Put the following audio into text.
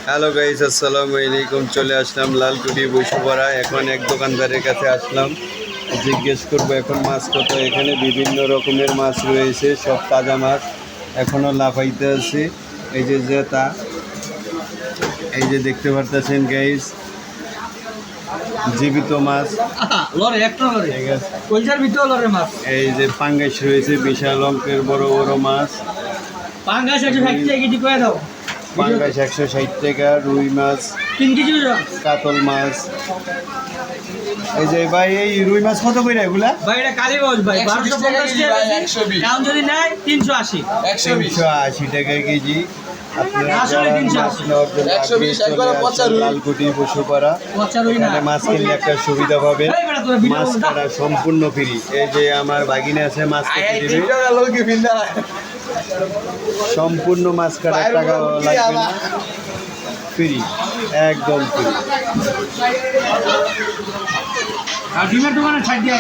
Hello guys, আসসালামু আলাইকুম। চলে আসলাম লালকুটি বৈশুপাড়া। এখন এক দোকানদারের কাছে আসলাম, জিজ্ঞেস করবো এখন মাছ কত। এখানে বিভিন্ন রকমের মাছ রয়েছে, সব তাজা মাছ, এখনও লাফাইতে আছে। এই যে জেতা, এই যে দেখতে পারতেছেন গাইস, জীবিত মাছ। ঠিক আছে, এই যে পাঙ্গাস রয়েছে, বিশাল অঙ্কের বড় বড় মাছ। পাঙ্গাস 160 টাকা, রুই মাছ, কাতল মাছ। এই যে ভাই, এই রুই মাছ কত করে এগুলা? ভাই এটা কালীগঞ্জ ভাই 1250 টাকা যদি নেয় 380 টাকা কেজি। আপনারা আসলে যারা 380 মাছ নেওয়ার জন্য আগ্রহী, চলে আসেন লালকুটি বৈশুপাড়া। এখানে মাছ কিনলে একটা সুবিধা পাবে, মাছ কাটা সম্পূর্ণ ফ্রি। এই যে আমার বাগিনে আছে, মাছ কেটে দিবে, সম্পূর্ণ মাছ কাটার টাকা লাগবে না, ফ্রি, একদম ফ্রি। আর ডিমের দোকানে ছাড় দিয়ে